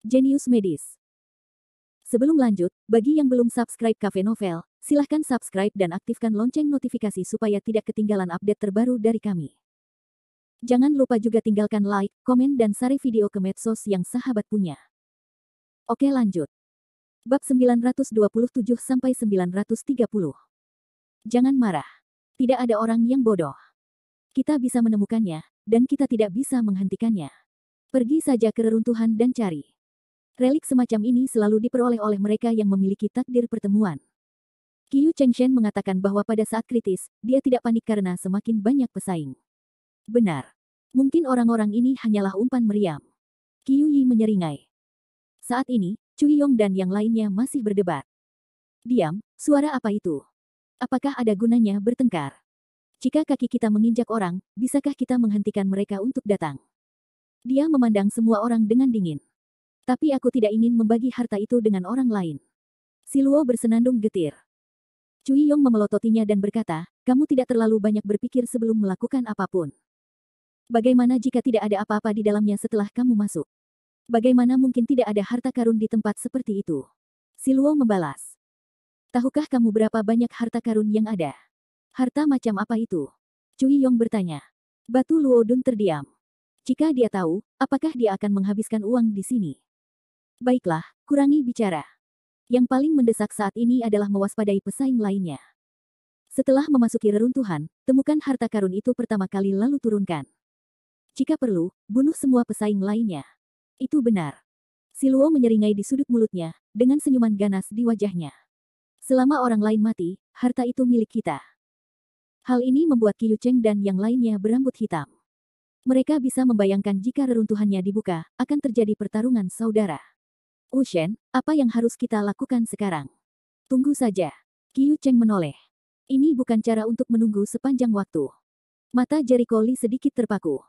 Jenius Medis. Sebelum lanjut, bagi yang belum subscribe Cafe Novel, silahkan subscribe dan aktifkan lonceng notifikasi supaya tidak ketinggalan update terbaru dari kami. Jangan lupa juga tinggalkan like, komen dan share video ke medsos yang sahabat punya. Oke lanjut. Bab 927-930. Jangan marah. Tidak ada orang yang bodoh. Kita bisa menemukannya, dan kita tidak bisa menghentikannya. Pergi saja ke reruntuhan dan cari. Relik semacam ini selalu diperoleh oleh mereka yang memiliki takdir pertemuan. Qiu Chengshen mengatakan bahwa pada saat kritis, dia tidak panik karena semakin banyak pesaing. Benar. Mungkin orang-orang ini hanyalah umpan meriam. Qiu Yi menyeringai. Saat ini, Cui Yong dan yang lainnya masih berdebat. Diam, suara apa itu? Apakah ada gunanya bertengkar? Jika kaki kita menginjak orang, bisakah kita menghentikan mereka untuk datang? Dia memandang semua orang dengan dingin. Tapi aku tidak ingin membagi harta itu dengan orang lain. Siluo bersenandung getir. Cui Yong memelototinya dan berkata, kamu tidak terlalu banyak berpikir sebelum melakukan apapun. Bagaimana jika tidak ada apa-apa di dalamnya setelah kamu masuk? Bagaimana mungkin tidak ada harta karun di tempat seperti itu? Siluo membalas. Tahukah kamu berapa banyak harta karun yang ada? Harta macam apa itu? Cui Yong bertanya. Batu Luodun terdiam. Jika dia tahu, apakah dia akan menghabiskan uang di sini? Baiklah, kurangi bicara. Yang paling mendesak saat ini adalah mewaspadai pesaing lainnya. Setelah memasuki reruntuhan, temukan harta karun itu pertama kali lalu turunkan. Jika perlu, bunuh semua pesaing lainnya. Itu benar. Siluo menyeringai di sudut mulutnya, dengan senyuman ganas di wajahnya. Selama orang lain mati, harta itu milik kita. Hal ini membuat Qiu Cheng dan yang lainnya berambut hitam. Mereka bisa membayangkan jika reruntuhannya dibuka, akan terjadi pertarungan saudara. Shen, apa yang harus kita lakukan sekarang? Tunggu saja. Qiu Cheng menoleh. Ini bukan cara untuk menunggu sepanjang waktu. Mata Jericho Li sedikit terpaku.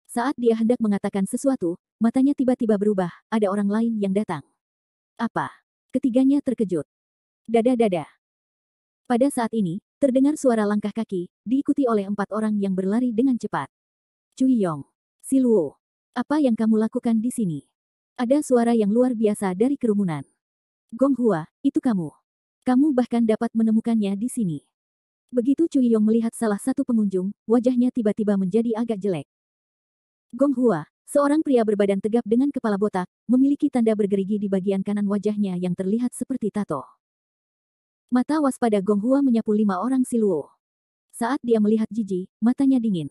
Saat dia hendak mengatakan sesuatu, matanya tiba-tiba berubah, ada orang lain yang datang. Apa? Ketiganya terkejut. Dada-dada. Pada saat ini, terdengar suara langkah kaki, diikuti oleh 4 orang yang berlari dengan cepat. Cui Yong. Siluo. Apa yang kamu lakukan di sini? Ada suara yang luar biasa dari kerumunan. Gong Hua, itu kamu. Kamu bahkan dapat menemukannya di sini. Begitu Cui Yong melihat salah satu pengunjung, wajahnya tiba-tiba menjadi agak jelek. Gong Hua, seorang pria berbadan tegap dengan kepala botak, memiliki tanda bergerigi di bagian kanan wajahnya yang terlihat seperti tato. Mata waspada Gong Hua menyapu 5 orang Siluo. Saat dia melihat Jiji, matanya dingin.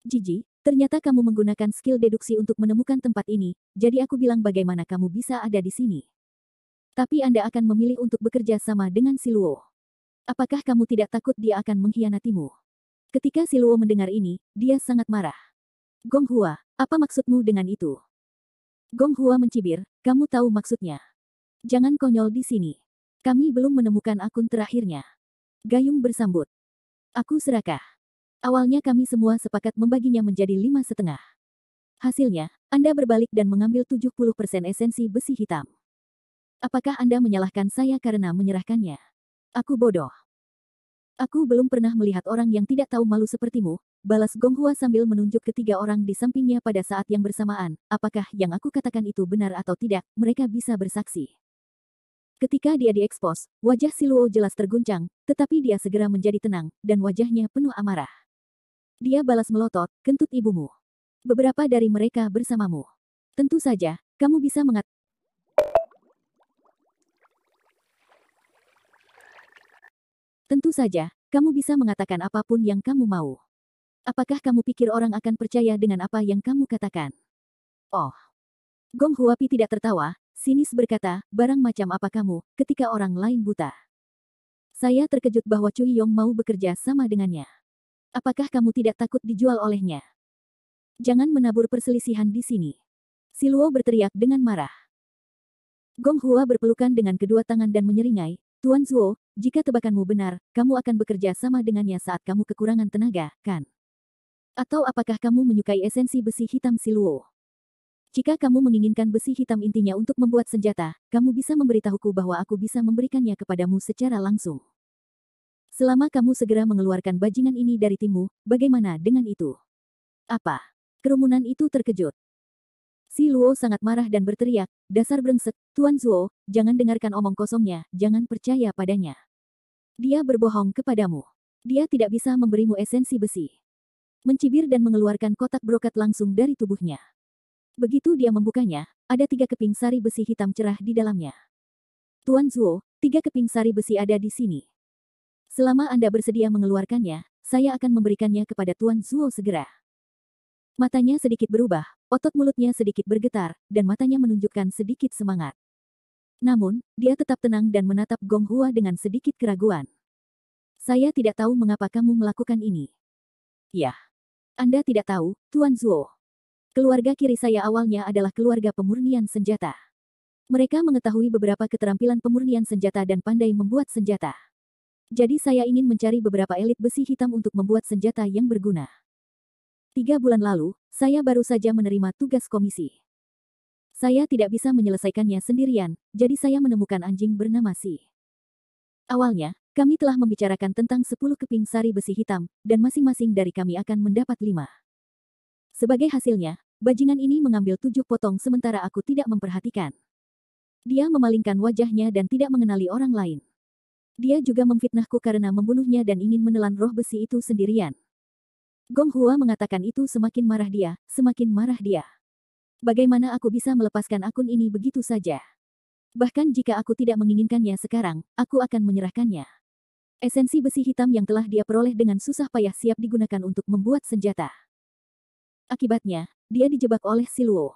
Jiji, ternyata kamu menggunakan skill deduksi untuk menemukan tempat ini, jadi aku bilang bagaimana kamu bisa ada di sini. Tapi Anda akan memilih untuk bekerja sama dengan Siluo. Apakah kamu tidak takut dia akan mengkhianatimu? Ketika Siluo mendengar ini, dia sangat marah. Gong Hua, apa maksudmu dengan itu? Gong Hua mencibir, kamu tahu maksudnya. Jangan konyol di sini. Kami belum menemukan akun terakhirnya. Gayung bersambut. Aku serakah. Awalnya kami semua sepakat membaginya menjadi 5,5. Hasilnya, Anda berbalik dan mengambil 70% esensi besi hitam. Apakah Anda menyalahkan saya karena menyerahkannya? Aku bodoh. Aku belum pernah melihat orang yang tidak tahu malu sepertimu, balas Gong Hua sambil menunjuk ke 3 orang di sampingnya pada saat yang bersamaan. Apakah yang aku katakan itu benar atau tidak, mereka bisa bersaksi. Ketika dia diekspos, wajah Siluo jelas terguncang, tetapi dia segera menjadi tenang, dan wajahnya penuh amarah. Dia balas melotot, kentut ibumu. Beberapa dari mereka bersamamu. Tentu saja, kamu bisa Tentu saja, kamu bisa mengatakan apapun yang kamu mau. Apakah kamu pikir orang akan percaya dengan apa yang kamu katakan? Oh. Gong Huapi tidak tertawa, sinis berkata, barang macam apa kamu, ketika orang lain buta. Saya terkejut bahwa Cui Yong mau bekerja sama dengannya. Apakah kamu tidak takut dijual olehnya? Jangan menabur perselisihan di sini. Siluo berteriak dengan marah. Gong Hua berpelukan dengan kedua tangan dan menyeringai, Tuan Zuo, jika tebakanmu benar, kamu akan bekerja sama dengannya saat kamu kekurangan tenaga, kan? Atau apakah kamu menyukai esensi besi hitam Siluo? Jika kamu menginginkan besi hitam intinya untuk membuat senjata, kamu bisa memberitahuku bahwa aku bisa memberikannya kepadamu secara langsung. Selama kamu segera mengeluarkan bajingan ini dari timmu, bagaimana dengan itu? Apa? Kerumunan itu terkejut. Si Luo sangat marah dan berteriak, dasar brengsek, Tuan Zuo, jangan dengarkan omong kosongnya, jangan percaya padanya. Dia berbohong kepadamu. Dia tidak bisa memberimu esensi besi. Mencibir dan mengeluarkan kotak brokat langsung dari tubuhnya. Begitu dia membukanya, ada 3 keping sari besi hitam cerah di dalamnya. Tuan Zuo, 3 keping sari besi ada di sini. Selama Anda bersedia mengeluarkannya, saya akan memberikannya kepada Tuan Zuo segera. Matanya sedikit berubah, otot mulutnya sedikit bergetar, dan matanya menunjukkan sedikit semangat. Namun, dia tetap tenang dan menatap Gong Hua dengan sedikit keraguan. Saya tidak tahu mengapa kamu melakukan ini. Ya. Anda tidak tahu, Tuan Zuo. Keluarga kiri saya awalnya adalah keluarga pemurnian senjata. Mereka mengetahui beberapa keterampilan pemurnian senjata dan pandai membuat senjata. Jadi saya ingin mencari beberapa elit besi hitam untuk membuat senjata yang berguna. 3 bulan lalu, saya baru saja menerima tugas komisi. Saya tidak bisa menyelesaikannya sendirian, jadi saya menemukan anjing bernama Si. Awalnya, kami telah membicarakan tentang 10 keping sari besi hitam, dan masing-masing dari kami akan mendapat 5. Sebagai hasilnya, bajingan ini mengambil 7 potong sementara aku tidak memperhatikan. Dia memalingkan wajahnya dan tidak mengenali orang lain. Dia juga memfitnahku karena membunuhnya dan ingin menelan roh besi itu sendirian. Gong Hua mengatakan itu semakin marah dia, semakin marah dia. Bagaimana aku bisa melepaskan akun ini begitu saja? Bahkan jika aku tidak menginginkannya sekarang, aku akan menyerahkannya. Esensi besi hitam yang telah dia peroleh dengan susah payah siap digunakan untuk membuat senjata. Akibatnya, dia dijebak oleh Si Luo.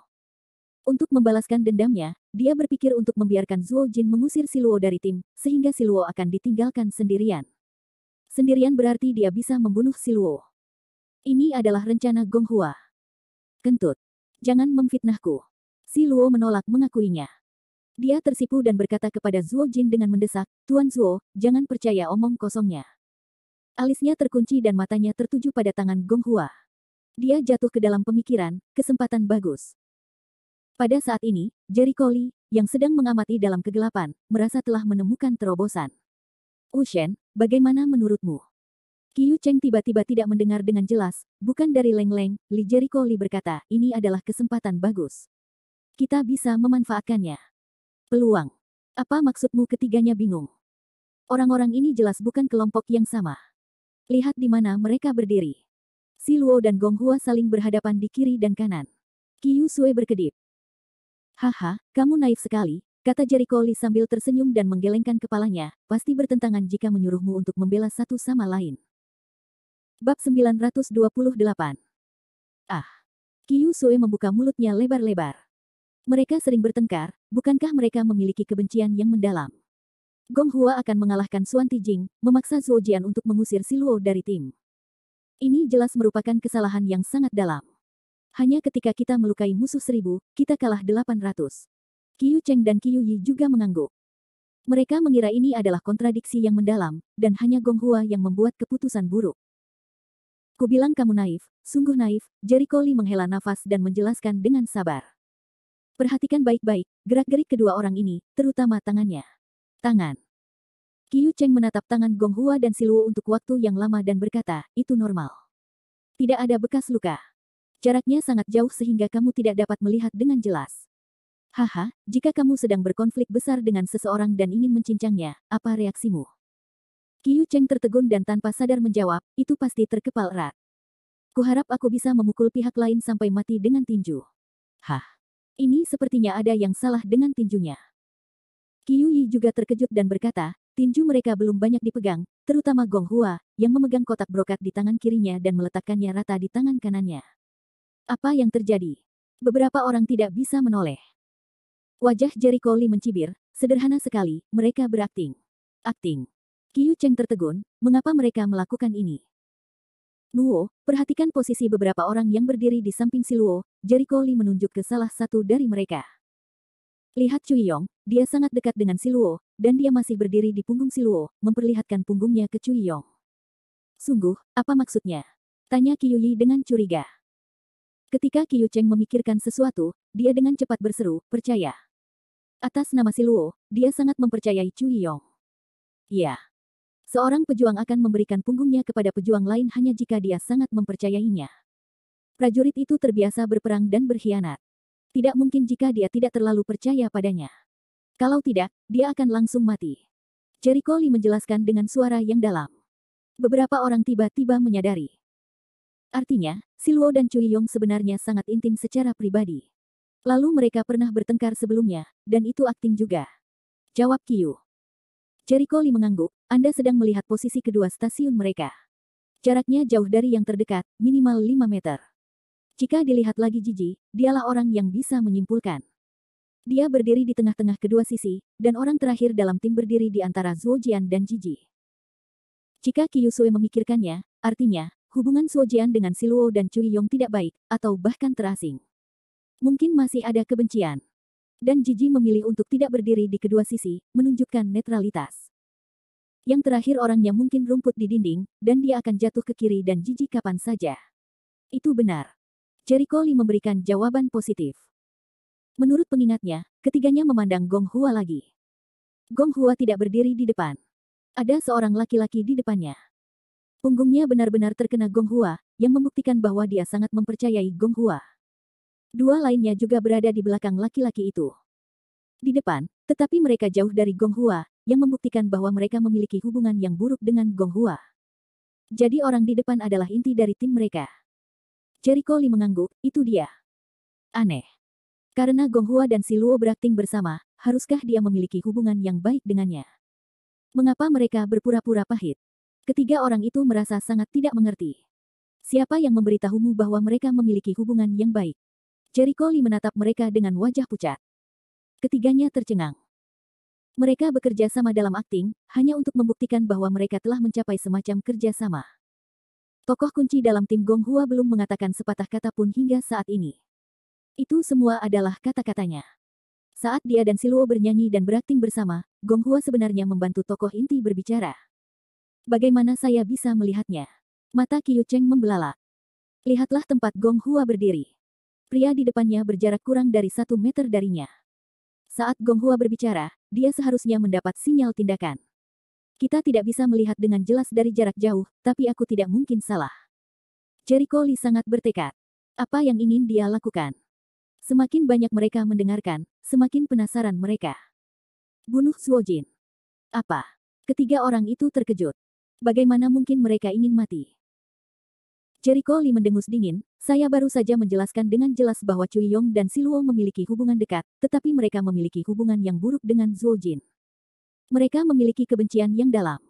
Untuk membalaskan dendamnya, dia berpikir untuk membiarkan Zuo Jin mengusir Si Luo dari tim, sehingga Si Luo akan ditinggalkan sendirian. Sendirian berarti dia bisa membunuh Si Luo. Ini adalah rencana Gong Hua. Kentut. Jangan memfitnahku. Si Luo menolak mengakuinya. Dia tersipu dan berkata kepada Zuo Jin dengan mendesak, Tuan Zuo, jangan percaya omong kosongnya. Alisnya terkunci dan matanya tertuju pada tangan Gong Hua. Dia jatuh ke dalam pemikiran, kesempatan bagus. Pada saat ini, Jericho Lee, yang sedang mengamati dalam kegelapan, merasa telah menemukan terobosan. Ushen, bagaimana menurutmu? Qiu Cheng tiba-tiba tidak mendengar dengan jelas, bukan dari Leng Leng, Li Jericho Li berkata, ini adalah kesempatan bagus. Kita bisa memanfaatkannya. Peluang. Apa maksudmu? Ketiganya bingung. Orang-orang ini jelas bukan kelompok yang sama. Lihat di mana mereka berdiri. Si Luo dan Gong Hua saling berhadapan di kiri dan kanan. Qiu Sui berkedip. Haha, kamu naif sekali, kata Jericho Li sambil tersenyum dan menggelengkan kepalanya, pasti bertentangan jika menyuruhmu untuk membela satu sama lain. Bab 928. Ah. Qiu Sui membuka mulutnya lebar-lebar. Mereka sering bertengkar, bukankah mereka memiliki kebencian yang mendalam? Gong Hua akan mengalahkan Xuan Tijing, memaksa Zuo Jian untuk mengusir Si Luo dari tim. Ini jelas merupakan kesalahan yang sangat dalam. Hanya ketika kita melukai musuh 1000, kita kalah 800. Qiu Cheng dan Qiu Yi juga mengangguk. Mereka mengira ini adalah kontradiksi yang mendalam, dan hanya Gong Hua yang membuat keputusan buruk. Kubilang kamu naif, sungguh naif, Jericho Lee menghela nafas dan menjelaskan dengan sabar. Perhatikan baik-baik, gerak-gerik kedua orang ini, terutama tangannya. Tangan. Qiu Cheng menatap tangan Gong Hua dan Si Luo untuk waktu yang lama dan berkata, itu normal. Tidak ada bekas luka. Jaraknya sangat jauh sehingga kamu tidak dapat melihat dengan jelas. Haha, jika kamu sedang berkonflik besar dengan seseorang dan ingin mencincangnya, apa reaksimu? Qiu Cheng tertegun dan tanpa sadar menjawab, itu pasti terkepal erat. Kuharap aku bisa memukul pihak lain sampai mati dengan tinju. Hah? Ini sepertinya ada yang salah dengan tinjunya. Qiu Yi juga terkejut dan berkata, tinju mereka belum banyak dipegang, terutama Gong Hua, yang memegang kotak brokat di tangan kirinya dan meletakkannya rata di tangan kanannya. Apa yang terjadi? Beberapa orang tidak bisa menoleh. Wajah Jericho Lee mencibir, sederhana sekali, mereka berakting. Akting. Qiu Cheng tertegun, mengapa mereka melakukan ini? Luo, perhatikan posisi beberapa orang yang berdiri di samping Si Luo, Jericho Lee menunjuk ke salah satu dari mereka. Lihat Cui Yong, dia sangat dekat dengan Si Luo, dan dia masih berdiri di punggung Si Luo, memperlihatkan punggungnya ke Cui Yong. Sungguh, apa maksudnya? Tanya Qiu Yi dengan curiga. Ketika Qiu Cheng memikirkan sesuatu, dia dengan cepat berseru, percaya. Atas nama Si Luo, dia sangat mempercayai Cui Yong. Ya. Seorang pejuang akan memberikan punggungnya kepada pejuang lain hanya jika dia sangat mempercayainya. Prajurit itu terbiasa berperang dan berkhianat. Tidak mungkin jika dia tidak terlalu percaya padanya. Kalau tidak, dia akan langsung mati. Jericho Lee menjelaskan dengan suara yang dalam. Beberapa orang tiba-tiba menyadari. Artinya, Siluo dan Cui Yong sebenarnya sangat intim secara pribadi. Lalu mereka pernah bertengkar sebelumnya, dan itu akting juga. Jawab Qiu. Jericho Lee mengangguk, Anda sedang melihat posisi kedua stasiun mereka. Jaraknya jauh dari yang terdekat, minimal 5 meter. Jika dilihat lagi Jiji, dialah orang yang bisa menyimpulkan. Dia berdiri di tengah-tengah kedua sisi, dan orang terakhir dalam tim berdiri di antara Zhuo Jian dan Jiji. Jika Qiu Sui memikirkannya, artinya, hubungan Zhuo Jian dengan Siluo dan Cui Yong tidak baik, atau bahkan terasing. Mungkin masih ada kebencian. Dan Jiji memilih untuk tidak berdiri di kedua sisi, menunjukkan netralitas. Yang terakhir orangnya mungkin rumput di dinding, dan dia akan jatuh ke kiri dan Jiji kapan saja. Itu benar. Jericho Lee memberikan jawaban positif. Menurut pengingatnya, ketiganya memandang Gong Hua lagi. Gong Hua tidak berdiri di depan. Ada seorang laki-laki di depannya. Punggungnya benar-benar terkena Gong Hua, yang membuktikan bahwa dia sangat mempercayai Gong Hua. Dua lainnya juga berada di belakang laki-laki itu. Di depan, tetapi mereka jauh dari Gong Hua, yang membuktikan bahwa mereka memiliki hubungan yang buruk dengan Gong Hua. Jadi orang di depan adalah inti dari tim mereka. Jericho Lee mengangguk, itu dia. Aneh. Karena Gong Hua dan Siluo berakting bersama, haruskah dia memiliki hubungan yang baik dengannya? Mengapa mereka berpura-pura pahit? Ketiga orang itu merasa sangat tidak mengerti. Siapa yang memberitahumu bahwa mereka memiliki hubungan yang baik? Jericho Lee menatap mereka dengan wajah pucat. Ketiganya tercengang. Mereka bekerja sama dalam akting, hanya untuk membuktikan bahwa mereka telah mencapai semacam kerja sama. Tokoh kunci dalam tim Gong Hua belum mengatakan sepatah kata pun hingga saat ini. Itu semua adalah kata-katanya. Saat dia dan Siluo bernyanyi dan berakting bersama, Gong Hua sebenarnya membantu tokoh inti berbicara. Bagaimana saya bisa melihatnya? Mata Qiu Cheng membelalak. Lihatlah tempat Gong Hua berdiri. Pria di depannya berjarak kurang dari 1 meter darinya. Saat Gong Hua berbicara, dia seharusnya mendapat sinyal tindakan. Kita tidak bisa melihat dengan jelas dari jarak jauh, tapi aku tidak mungkin salah. Jericho Lee sangat bertekad. Apa yang ingin dia lakukan? Semakin banyak mereka mendengarkan, semakin penasaran mereka. Bunuh Zhuo Jin. Apa? Ketiga orang itu terkejut. Bagaimana mungkin mereka ingin mati? Jericho Lee mendengus dingin, saya baru saja menjelaskan dengan jelas bahwa Cui Yong dan Siluo memiliki hubungan dekat, tetapi mereka memiliki hubungan yang buruk dengan Zhuo Jin. Mereka memiliki kebencian yang dalam.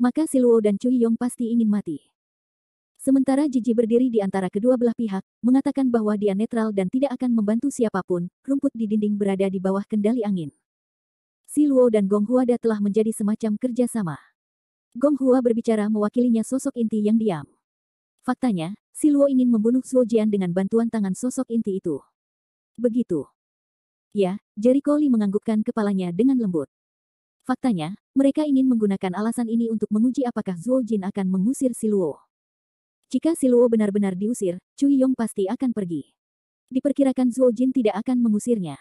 Maka Siluo dan Cui Yong pasti ingin mati. Sementara Jiji berdiri di antara kedua belah pihak, mengatakan bahwa dia netral dan tidak akan membantu siapapun, rumput di dinding berada di bawah kendali angin. Siluo dan Gong Hua telah menjadi semacam kerjasama. Gong Hua berbicara mewakilinya sosok inti yang diam. Faktanya, Siluo ingin membunuh Zhuo Jian dengan bantuan tangan sosok inti itu. Begitu. Ya, Jericho Lee menganggukkan kepalanya dengan lembut. Faktanya, mereka ingin menggunakan alasan ini untuk menguji apakah Zhuo Jin akan mengusir Siluo. Jika Siluo benar-benar diusir, Cui Yong pasti akan pergi. Diperkirakan Zhuo Jin tidak akan mengusirnya.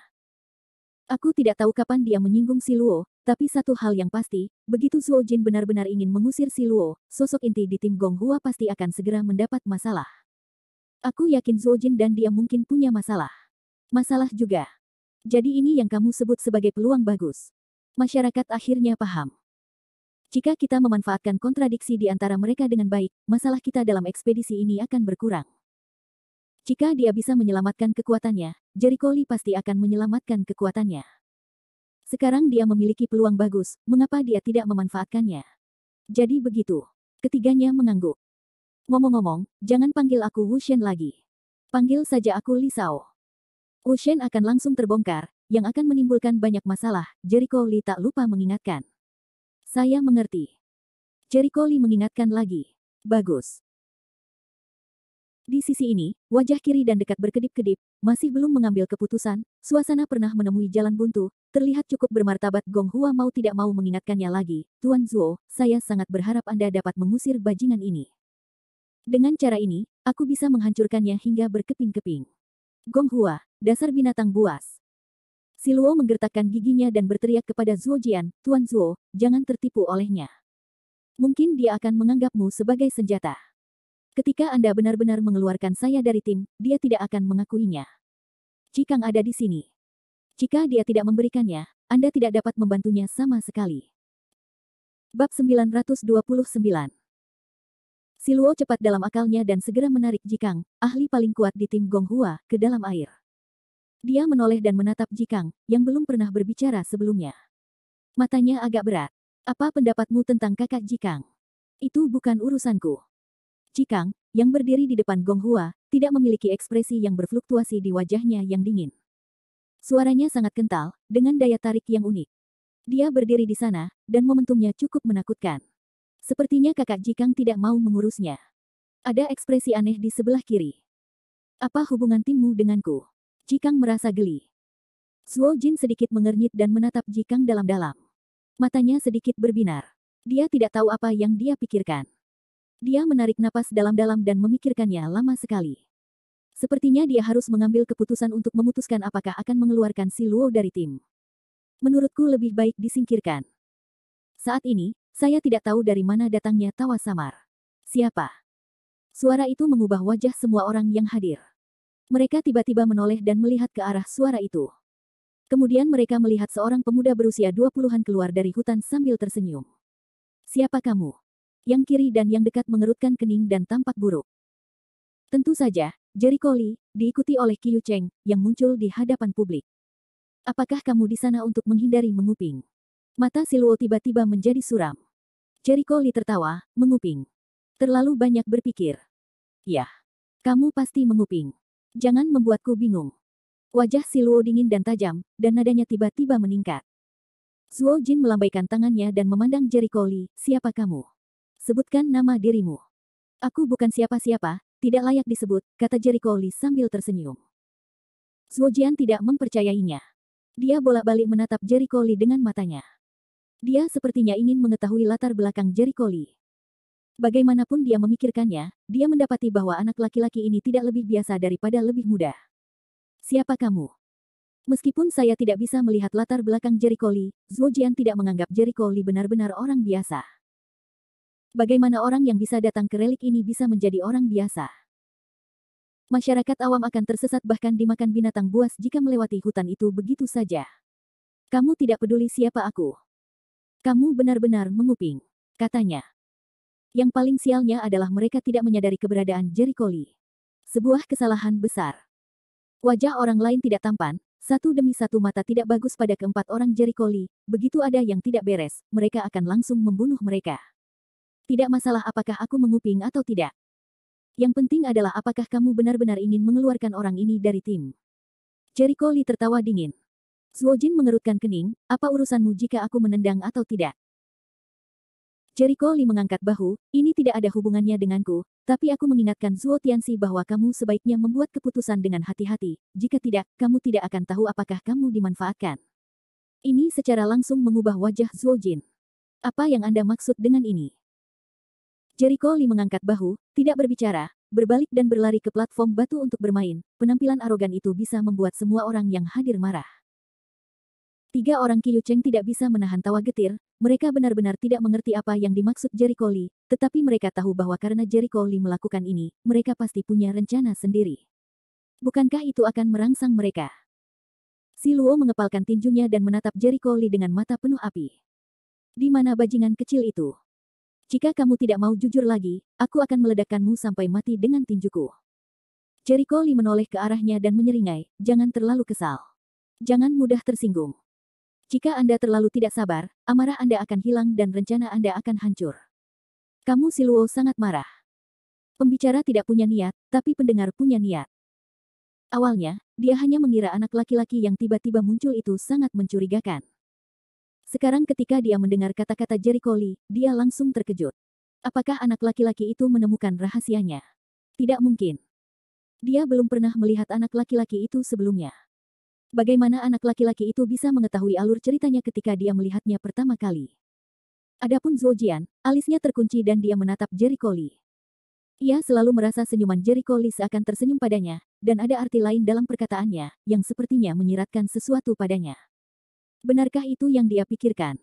Aku tidak tahu kapan dia menyinggung Siluo, tapi satu hal yang pasti, begitu Zhuo Jin benar-benar ingin mengusir Siluo, sosok inti di tim Gong Hua pasti akan segera mendapat masalah. Aku yakin Zhuo Jin dan dia mungkin punya masalah. Masalah juga. Jadi ini yang kamu sebut sebagai peluang bagus. Masyarakat akhirnya paham. Jika kita memanfaatkan kontradiksi di antara mereka dengan baik, masalah kita dalam ekspedisi ini akan berkurang. Jika dia bisa menyelamatkan kekuatannya, Jericho Lee pasti akan menyelamatkan kekuatannya. Sekarang dia memiliki peluang bagus, mengapa dia tidak memanfaatkannya? Jadi begitu. Ketiganya mengangguk. Ngomong-ngomong, jangan panggil aku Wu Shen lagi. Panggil saja aku Li Sao. Wu Shen akan langsung terbongkar, yang akan menimbulkan banyak masalah, Jericho Lee tak lupa mengingatkan. Saya mengerti. Jericho Lee mengingatkan lagi. Bagus. Di sisi ini, wajah kiri dan dekat berkedip-kedip, masih belum mengambil keputusan, suasana pernah menemui jalan buntu, terlihat cukup bermartabat Gong Hua mau tidak mau mengingatkannya lagi, Tuan Zhuo, saya sangat berharap Anda dapat mengusir bajingan ini. Dengan cara ini, aku bisa menghancurkannya hingga berkeping-keping. Gong Hua, dasar binatang buas. Siluo menggertakkan giginya dan berteriak kepada Zhuo Jian, Tuan Zhuo, jangan tertipu olehnya. Mungkin dia akan menganggapmu sebagai senjata. Ketika Anda benar-benar mengeluarkan saya dari tim, dia tidak akan mengakuinya. Jikang ada di sini. Jika dia tidak memberikannya, Anda tidak dapat membantunya sama sekali. Bab 929. Si Luo cepat dalam akalnya dan segera menarik Jikang, ahli paling kuat di tim Gonghua, ke dalam air. Dia menoleh dan menatap Jikang, yang belum pernah berbicara sebelumnya. Matanya agak berat. Apa pendapatmu tentang kakak Jikang? Itu bukan urusanku. Jikang, yang berdiri di depan Gonghua, tidak memiliki ekspresi yang berfluktuasi di wajahnya yang dingin. Suaranya sangat kental, dengan daya tarik yang unik. Dia berdiri di sana, dan momentumnya cukup menakutkan. Sepertinya kakak Jikang tidak mau mengurusnya. Ada ekspresi aneh di sebelah kiri. Apa hubungan timmu denganku? Jikang merasa geli. Zuo Jin sedikit mengernyit dan menatap Jikang dalam-dalam. Matanya sedikit berbinar. Dia tidak tahu apa yang dia pikirkan. Dia menarik napas dalam-dalam dan memikirkannya lama sekali. Sepertinya dia harus mengambil keputusan untuk memutuskan apakah akan mengeluarkan si Luo dari tim. Menurutku lebih baik disingkirkan. Saat ini, saya tidak tahu dari mana datangnya tawa samar. Siapa? Suara itu mengubah wajah semua orang yang hadir. Mereka tiba-tiba menoleh dan melihat ke arah suara itu. Kemudian mereka melihat seorang pemuda berusia 20-an keluar dari hutan sambil tersenyum. Siapa kamu? Yang kiri dan yang dekat mengerutkan kening dan tampak buruk. Tentu saja, Jericho Lee, diikuti oleh Qiu Cheng, yang muncul di hadapan publik. Apakah kamu di sana untuk menghindari menguping? Mata si Luo tiba-tiba menjadi suram. Jericho Lee tertawa, menguping. Terlalu banyak berpikir. Ya, kamu pasti menguping. Jangan membuatku bingung. Wajah si Luo dingin dan tajam, dan nadanya tiba-tiba meningkat. Zuo Jin melambaikan tangannya dan memandang Jericho Lee, siapa kamu? Sebutkan nama dirimu. Aku bukan siapa-siapa, tidak layak disebut, kata Jericho Lee sambil tersenyum. Zuo Jian tidak mempercayainya. Dia bolak-balik menatap Jericho Lee dengan matanya. Dia sepertinya ingin mengetahui latar belakang Jericho Lee. Bagaimanapun dia memikirkannya, dia mendapati bahwa anak laki-laki ini tidak lebih biasa daripada lebih muda. Siapa kamu? Meskipun saya tidak bisa melihat latar belakang Jericho Lee, Zuo Jian tidak menganggap Jericho Lee benar-benar orang biasa. Bagaimana orang yang bisa datang ke relik ini bisa menjadi orang biasa? Masyarakat awam akan tersesat bahkan dimakan binatang buas jika melewati hutan itu begitu saja. Kamu tidak peduli siapa aku. Kamu benar-benar menguping, katanya. Yang paling sialnya adalah mereka tidak menyadari keberadaan Jericho Lee. Sebuah kesalahan besar. Wajah orang lain tidak tampan, satu demi satu mata tidak bagus pada keempat orang Jericho Lee. Begitu ada yang tidak beres, mereka akan langsung membunuh mereka. Tidak masalah apakah aku menguping atau tidak. Yang penting adalah apakah kamu benar-benar ingin mengeluarkan orang ini dari tim. Jericho Lee tertawa dingin. Zuo Jin mengerutkan kening, apa urusanmu jika aku menendang atau tidak? Jericho Lee mengangkat bahu, ini tidak ada hubungannya denganku, tapi aku mengingatkan Zuo Tianxi bahwa kamu sebaiknya membuat keputusan dengan hati-hati, jika tidak, kamu tidak akan tahu apakah kamu dimanfaatkan. Ini secara langsung mengubah wajah Zuo Jin. Apa yang Anda maksud dengan ini? Jericho Lee mengangkat bahu, tidak berbicara, berbalik dan berlari ke platform batu untuk bermain. Penampilan arogan itu bisa membuat semua orang yang hadir marah. Tiga orang Qiu Cheng tidak bisa menahan tawa getir, mereka benar-benar tidak mengerti apa yang dimaksud Jericho Lee, tetapi mereka tahu bahwa karena Jericho Lee melakukan ini, mereka pasti punya rencana sendiri. Bukankah itu akan merangsang mereka? Si Luo mengepalkan tinjunya dan menatap Jericho Lee dengan mata penuh api. Di mana bajingan kecil itu? Jika kamu tidak mau jujur lagi, aku akan meledakkanmu sampai mati dengan tinjuku. Jericho Lee menoleh ke arahnya dan menyeringai, jangan terlalu kesal. Jangan mudah tersinggung. Jika Anda terlalu tidak sabar, amarah Anda akan hilang dan rencana Anda akan hancur. Kamu si Luo sangat marah. Pembicara tidak punya niat, tapi pendengar punya niat. Awalnya, dia hanya mengira anak laki-laki yang tiba-tiba muncul itu sangat mencurigakan. Sekarang ketika dia mendengar kata-kata Jericho Lee, dia langsung terkejut. Apakah anak laki-laki itu menemukan rahasianya? Tidak mungkin. Dia belum pernah melihat anak laki-laki itu sebelumnya. Bagaimana anak laki-laki itu bisa mengetahui alur ceritanya ketika dia melihatnya pertama kali? Adapun Zuo Jian, alisnya terkunci dan dia menatap Jericho Lee. Ia selalu merasa senyuman Jericho Lee seakan tersenyum padanya, dan ada arti lain dalam perkataannya, yang sepertinya menyiratkan sesuatu padanya. Benarkah itu yang dia pikirkan?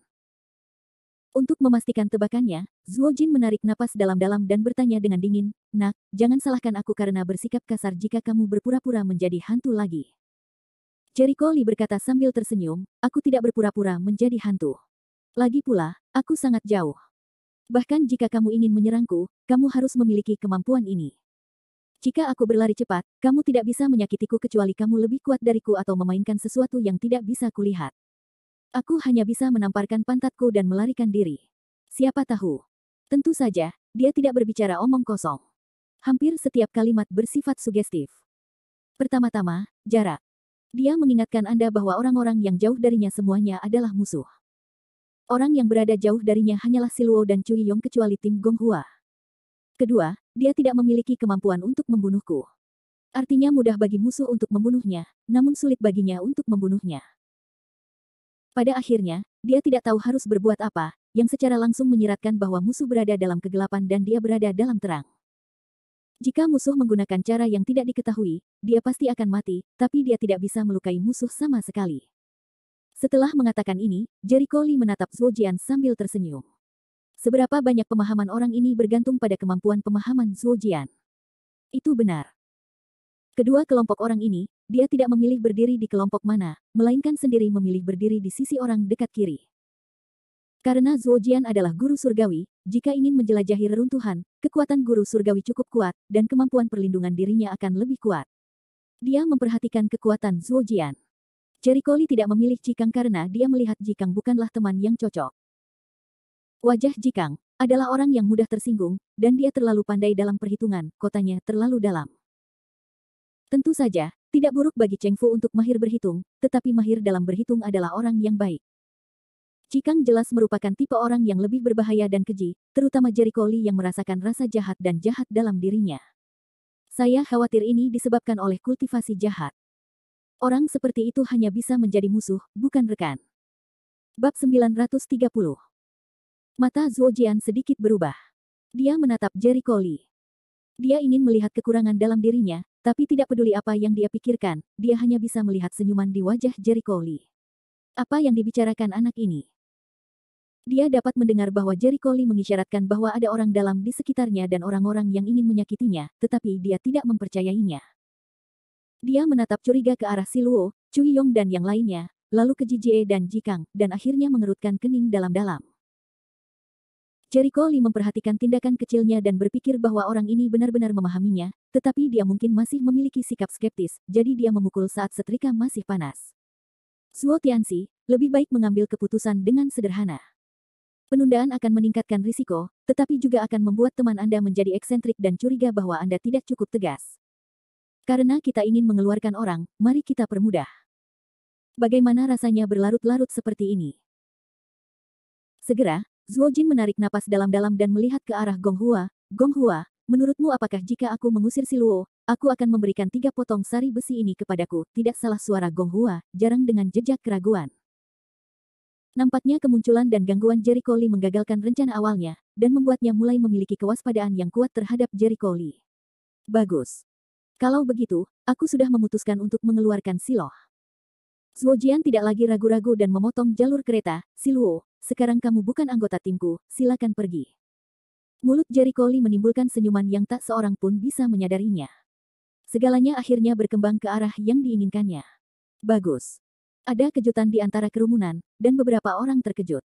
Untuk memastikan tebakannya, Zuo Jin menarik napas dalam-dalam dan bertanya dengan dingin, "Nak, jangan salahkan aku karena bersikap kasar jika kamu berpura-pura menjadi hantu lagi. Jericho Lee berkata sambil tersenyum, aku tidak berpura-pura menjadi hantu. Lagi pula, aku sangat jauh. Bahkan jika kamu ingin menyerangku, kamu harus memiliki kemampuan ini. Jika aku berlari cepat, kamu tidak bisa menyakitiku kecuali kamu lebih kuat dariku atau memainkan sesuatu yang tidak bisa kulihat. Aku hanya bisa menamparkan pantatku dan melarikan diri. Siapa tahu? Tentu saja, dia tidak berbicara omong kosong. Hampir setiap kalimat bersifat sugestif. Pertama-tama, jarak. Dia mengingatkan Anda bahwa orang-orang yang jauh darinya semuanya adalah musuh. Orang yang berada jauh darinya hanyalah Siluo dan Cui Yong kecuali tim Gong Hua. Kedua, dia tidak memiliki kemampuan untuk membunuhku. Artinya mudah bagi musuh untuk membunuhnya, namun sulit baginya untuk membunuhnya. Pada akhirnya, dia tidak tahu harus berbuat apa, yang secara langsung menyiratkan bahwa musuh berada dalam kegelapan dan dia berada dalam terang. Jika musuh menggunakan cara yang tidak diketahui, dia pasti akan mati, tapi dia tidak bisa melukai musuh sama sekali. Setelah mengatakan ini, Jericho Lee menatap Zhuo Jian sambil tersenyum. Seberapa banyak pemahaman orang ini bergantung pada kemampuan pemahaman Zhuo Jian. Itu benar. Kedua kelompok orang ini, dia tidak memilih berdiri di kelompok mana, melainkan sendiri memilih berdiri di sisi orang dekat kiri. Karena Zhuo Jian adalah guru surgawi, jika ingin menjelajahi reruntuhan, kekuatan guru surgawi cukup kuat, dan kemampuan perlindungan dirinya akan lebih kuat. Dia memperhatikan kekuatan Zhuo Jian. Jericho Lee tidak memilih Jikang karena dia melihat Jikang bukanlah teman yang cocok. Wajah Jikang adalah orang yang mudah tersinggung, dan dia terlalu pandai dalam perhitungan, kotanya terlalu dalam. Tentu saja, tidak buruk bagi Cheng Fu untuk mahir berhitung, tetapi mahir dalam berhitung adalah orang yang baik. Jikang jelas merupakan tipe orang yang lebih berbahaya dan keji, terutama Jericho Lee yang merasakan rasa jahat dan jahat dalam dirinya. Saya khawatir ini disebabkan oleh kultivasi jahat. Orang seperti itu hanya bisa menjadi musuh, bukan rekan. Bab 930. Mata Zhuo Jian sedikit berubah. Dia menatap Jericho Lee. Dia ingin melihat kekurangan dalam dirinya, tapi tidak peduli apa yang dia pikirkan, dia hanya bisa melihat senyuman di wajah Jericho Lee. Apa yang dibicarakan anak ini? Dia dapat mendengar bahwa Jericho Lee mengisyaratkan bahwa ada orang dalam di sekitarnya dan orang-orang yang ingin menyakitinya, tetapi dia tidak mempercayainya. Dia menatap curiga ke arah Siluo, Cui Yong dan yang lainnya, lalu ke Jie dan Jikang, dan akhirnya mengerutkan kening dalam-dalam. Jericho Lee memperhatikan tindakan kecilnya dan berpikir bahwa orang ini benar-benar memahaminya, tetapi dia mungkin masih memiliki sikap skeptis, jadi dia memukul saat setrika masih panas. Zhuo Tianxi, lebih baik mengambil keputusan dengan sederhana. Penundaan akan meningkatkan risiko, tetapi juga akan membuat teman Anda menjadi eksentrik dan curiga bahwa Anda tidak cukup tegas. Karena kita ingin mengeluarkan orang, mari kita permudah. Bagaimana rasanya berlarut-larut seperti ini? Segera, Zhuo Jin menarik napas dalam-dalam dan melihat ke arah Gong Hua. Gong Hua, menurutmu apakah jika aku mengusir Siluo, aku akan memberikan 3 potong sari besi ini kepadaku? Tidak salah, suara Gong Hua, jarang dengan jejak keraguan. Nampaknya kemunculan dan gangguan Jericho Lee menggagalkan rencana awalnya, dan membuatnya mulai memiliki kewaspadaan yang kuat terhadap Jericho Lee. Bagus. Kalau begitu, aku sudah memutuskan untuk mengeluarkan Siloh. Zhuo Jian tidak lagi ragu-ragu dan memotong jalur kereta. Siluo, sekarang kamu bukan anggota timku, silakan pergi. Mulut Jericho Lee menimbulkan senyuman yang tak seorang pun bisa menyadarinya. Segalanya akhirnya berkembang ke arah yang diinginkannya. Bagus. Ada kejutan di antara kerumunan, dan beberapa orang terkejut.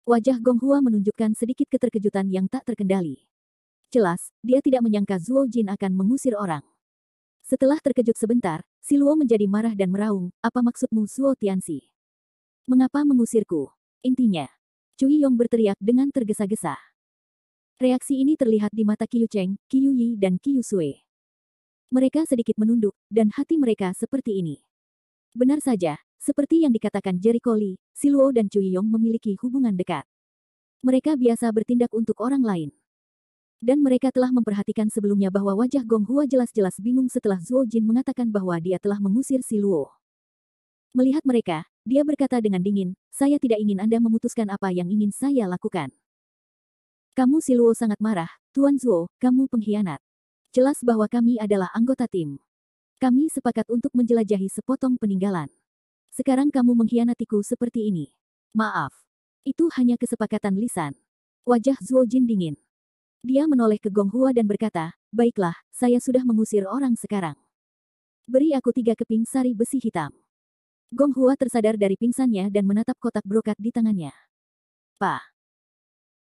Wajah Gong Hua menunjukkan sedikit keterkejutan yang tak terkendali. Jelas, dia tidak menyangka Zhuo Jin akan mengusir orang. Setelah terkejut sebentar, Siluo menjadi marah dan meraung, apa maksudmu Zhuo Tianxi? Mengapa mengusirku? Intinya, Cui Yong berteriak dengan tergesa-gesa. Reaksi ini terlihat di mata Qiu Cheng, Qiu Yi dan Qiu Sui. Mereka sedikit menunduk, dan hati mereka seperti ini. Benar saja, seperti yang dikatakan Jericho Lee, Siluo dan Cui Yong memiliki hubungan dekat. Mereka biasa bertindak untuk orang lain. Dan mereka telah memperhatikan sebelumnya bahwa wajah Gong Hua jelas-jelas bingung setelah Zhuo Jin mengatakan bahwa dia telah mengusir Siluo. Melihat mereka, dia berkata dengan dingin, saya tidak ingin Anda memutuskan apa yang ingin saya lakukan. Kamu Siluo sangat marah, Tuan Zhuo, kamu pengkhianat. Jelas bahwa kami adalah anggota tim. Kami sepakat untuk menjelajahi sepotong peninggalan. Sekarang kamu mengkhianatiku seperti ini. Maaf. Itu hanya kesepakatan lisan. Wajah Zhuo Jin dingin. Dia menoleh ke Gong Hua dan berkata, baiklah, saya sudah mengusir orang sekarang. Beri aku 3 keping sari besi hitam. Gong Hua tersadar dari pingsannya dan menatap kotak brokat di tangannya. Pa.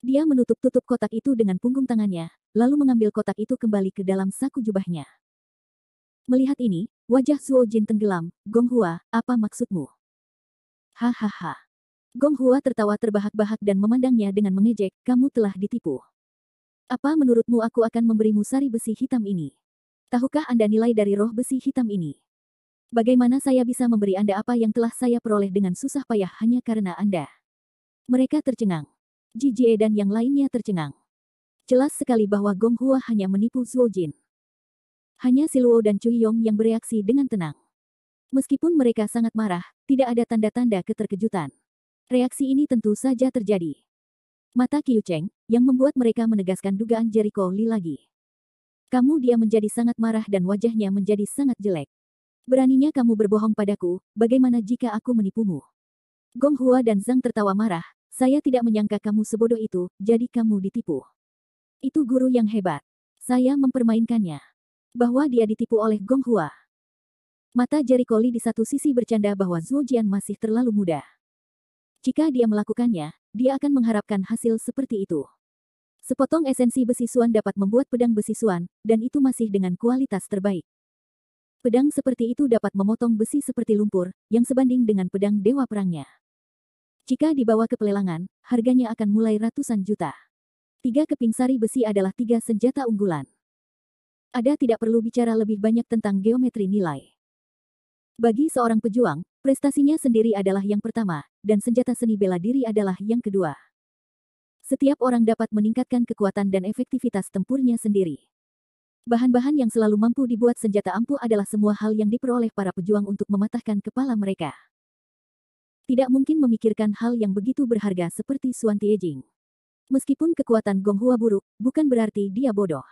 Dia menutup-tutup kotak itu dengan punggung tangannya, lalu mengambil kotak itu kembali ke dalam saku jubahnya. Melihat ini, wajah Zuo Jin tenggelam. Gong Hua, apa maksudmu? Hahaha. Gong Hua tertawa terbahak-bahak dan memandangnya dengan mengejek, kamu telah ditipu. Apa menurutmu aku akan memberimu sari besi hitam ini? Tahukah Anda nilai dari roh besi hitam ini? Bagaimana saya bisa memberi Anda apa yang telah saya peroleh dengan susah payah hanya karena Anda? Mereka tercengang. Jie dan yang lainnya tercengang. Jelas sekali bahwa Gong Hua hanya menipu Zuo Jin. Hanya Siluo dan Cui Yong yang bereaksi dengan tenang. Meskipun mereka sangat marah, tidak ada tanda-tanda keterkejutan. Reaksi ini tentu saja terjadi. Mata Qiu Cheng, yang membuat mereka menegaskan dugaan Jericho Li lagi. Kamu dia menjadi sangat marah dan wajahnya menjadi sangat jelek. Beraninya kamu berbohong padaku, bagaimana jika aku menipumu? Gong Hua dan Zhang tertawa marah, saya tidak menyangka kamu sebodoh itu, jadi kamu ditipu. Itu guru yang hebat. Saya mempermainkannya. Bahwa dia ditipu oleh Gong Hua. Mata Jericho Li di satu sisi bercanda bahwa Zuo Jian masih terlalu muda. Jika dia melakukannya, dia akan mengharapkan hasil seperti itu. Sepotong esensi besi suan dapat membuat pedang besi suan, dan itu masih dengan kualitas terbaik. Pedang seperti itu dapat memotong besi seperti lumpur, yang sebanding dengan pedang dewa perangnya. Jika dibawa ke pelelangan, harganya akan mulai ratusan juta. 3 keping sari besi adalah 3 senjata unggulan. Ada tidak perlu bicara lebih banyak tentang geometri nilai. Bagi seorang pejuang, prestasinya sendiri adalah yang pertama, dan senjata seni bela diri adalah yang kedua. Setiap orang dapat meningkatkan kekuatan dan efektivitas tempurnya sendiri. Bahan-bahan yang selalu mampu dibuat senjata ampuh adalah semua hal yang diperoleh para pejuang untuk mematahkan kepala mereka. Tidak mungkin memikirkan hal yang begitu berharga seperti Xuan Tiejing. Meskipun kekuatan Gong Hua buruk, bukan berarti dia bodoh.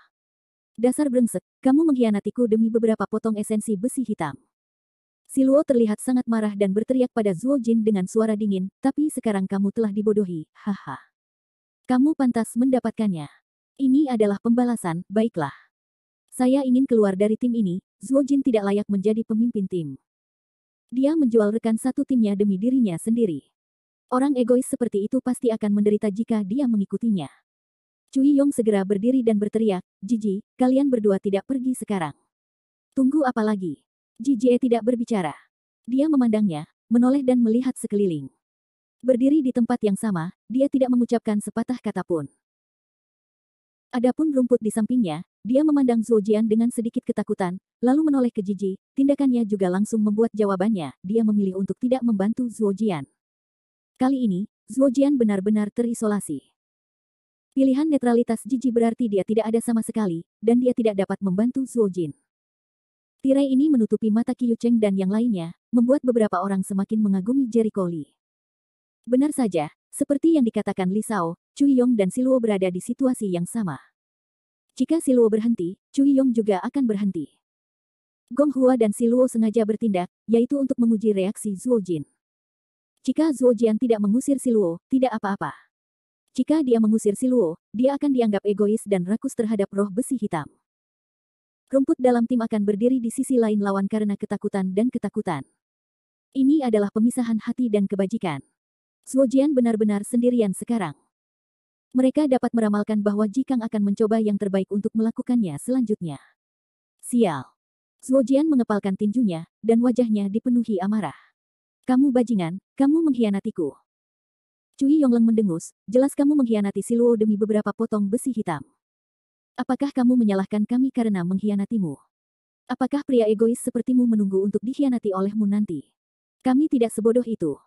Dasar brengsek, kamu mengkhianatiku demi beberapa potong esensi besi hitam. Siluo terlihat sangat marah dan berteriak pada Zuo Jin dengan suara dingin, tapi sekarang kamu telah dibodohi, haha. Kamu pantas mendapatkannya. Ini adalah pembalasan, baiklah. Saya ingin keluar dari tim ini, Zuo Jin tidak layak menjadi pemimpin tim. Dia menjual rekan satu timnya demi dirinya sendiri. Orang egois seperti itu pasti akan menderita jika dia mengikutinya. Cui Yong segera berdiri dan berteriak, Jiji, kalian berdua tidak pergi sekarang. Tunggu apa lagi? Jie tidak berbicara. Dia memandangnya, menoleh dan melihat sekeliling. Berdiri di tempat yang sama, dia tidak mengucapkan sepatah kata pun. Adapun rumput di sampingnya, dia memandang Zuo Jian dengan sedikit ketakutan, lalu menoleh ke Jiji, tindakannya juga langsung membuat jawabannya, dia memilih untuk tidak membantu Zuo Jian. Kali ini, Zuo Jian benar-benar terisolasi. Pilihan netralitas Jiji berarti dia tidak ada sama sekali, dan dia tidak dapat membantu Zuo Jin. Tirai ini menutupi mata Qiu Cheng dan yang lainnya, membuat beberapa orang semakin mengagumi Jericho Li. Benar saja, seperti yang dikatakan Li Shao, Cui Yong dan Siluo berada di situasi yang sama. Jika Siluo berhenti, Cui Yong juga akan berhenti. Gong Hua dan Siluo sengaja bertindak, yaitu untuk menguji reaksi Zuo Jin. Jika Zuo Jian tidak mengusir Siluo, tidak apa-apa. Jika dia mengusir Siluo, dia akan dianggap egois dan rakus terhadap roh besi hitam. Rumput dalam tim akan berdiri di sisi lain lawan karena ketakutan dan ketakutan. Ini adalah pemisahan hati dan kebajikan. Zuo Jian benar-benar sendirian sekarang. Mereka dapat meramalkan bahwa Jikang akan mencoba yang terbaik untuk melakukannya selanjutnya. Sial. Zuo Jian mengepalkan tinjunya, dan wajahnya dipenuhi amarah. Kamu bajingan, kamu mengkhianatiku. Cui Yongleng mendengus, jelas kamu mengkhianati Siluo demi beberapa potong besi hitam. Apakah kamu menyalahkan kami karena mengkhianatimu? Apakah pria egois sepertimu menunggu untuk dikhianati olehmu nanti? Kami tidak sebodoh itu.